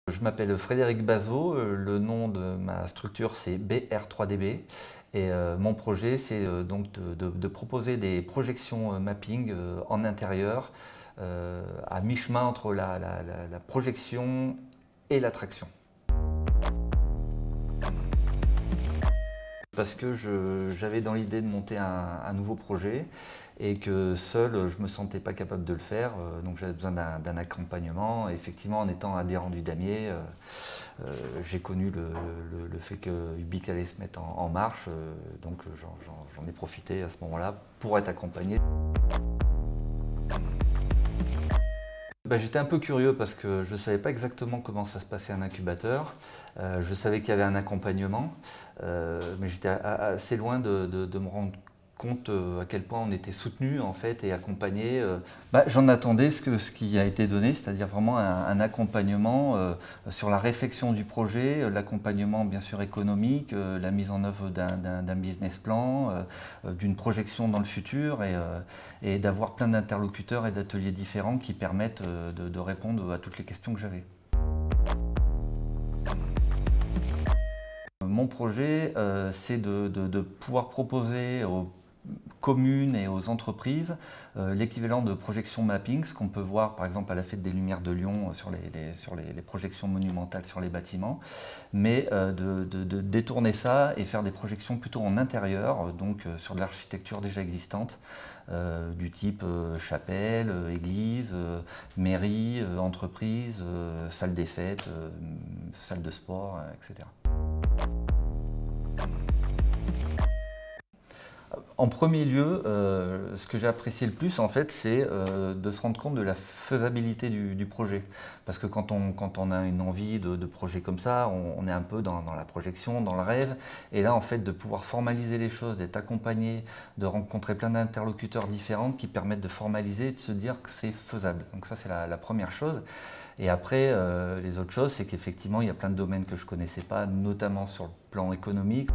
Je m'appelle Frédéric Bazot, le nom de ma structure c'est BR3DB et mon projet c'est donc de proposer des projections mapping en intérieur à mi-chemin entre la projection et l'attraction. Parce que j'avais dans l'idée de monter un nouveau projet et que seul je ne me sentais pas capable de le faire, donc j'avais besoin d'un accompagnement. Et effectivement, en étant adhérent du damier, j'ai connu le fait que Ubique allait se mettre en marche, donc j'en ai profité à ce moment-là pour être accompagné. J'étais un peu curieux parce que je ne savais pas exactement comment ça se passait un incubateur. Je savais qu'il y avait un accompagnement, mais j'étais assez loin de me rendre compte à quel point on était soutenu en fait et accompagné. J'en attendais ce qui a été donné, c'est-à-dire vraiment un accompagnement sur la réflexion du projet, l'accompagnement bien sûr économique, la mise en œuvre d'un business plan, d'une projection dans le futur et d'avoir plein d'interlocuteurs et d'ateliers différents qui permettent de répondre à toutes les questions que j'avais. Mon projet, c'est de pouvoir proposer aux communes et aux entreprises l'équivalent de projection mapping, ce qu'on peut voir par exemple à la Fête des Lumières de Lyon sur les projections monumentales sur les bâtiments, mais de détourner ça et faire des projections plutôt en intérieur, donc sur de l'architecture déjà existante, du type chapelle, église, mairie, entreprise, salle des fêtes, salle de sport, etc. En premier lieu, ce que j'ai apprécié le plus, en fait, c'est de se rendre compte de la faisabilité du projet. Parce que quand on a une envie de projet comme ça, on est un peu dans la projection, dans le rêve. Et là, en fait, de pouvoir formaliser les choses, d'être accompagné, de rencontrer plein d'interlocuteurs différents qui permettent de formaliser et de se dire que c'est faisable. Donc ça, c'est la première chose. Et après, les autres choses, c'est qu'effectivement, il y a plein de domaines que je ne connaissais pas, notamment sur le plan économique.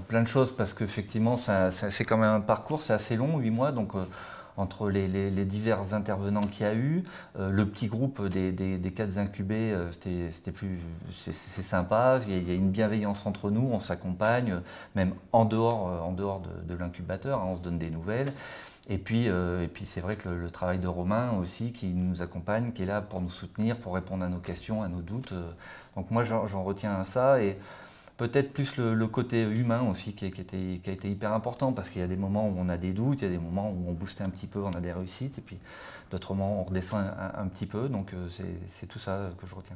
Plein de choses parce qu'effectivement c'est quand même un parcours, c'est assez long, 8 mois, donc entre les divers intervenants qu'il y a eu, le petit groupe des 4 incubés, c'est sympa, il y a une bienveillance entre nous, on s'accompagne, même en dehors de l'incubateur, hein, on se donne des nouvelles. Et puis c'est vrai que le travail de Romain aussi qui nous accompagne, qui est là pour nous soutenir, pour répondre à nos questions, à nos doutes. Donc moi j'en retiens ça et peut-être plus le côté humain aussi qui a été hyper important parce qu'il y a des moments où on a des doutes, il y a des moments où on booste un petit peu, on a des réussites et puis d'autres moments où on redescend un petit peu, donc c'est tout ça que je retiens.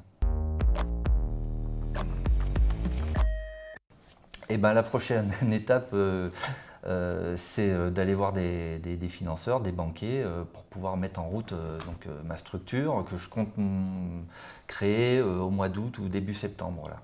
Et la prochaine étape, c'est d'aller voir des financeurs, des banquiers, pour pouvoir mettre en route ma structure que je compte créer au mois d'août ou début septembre. Voilà.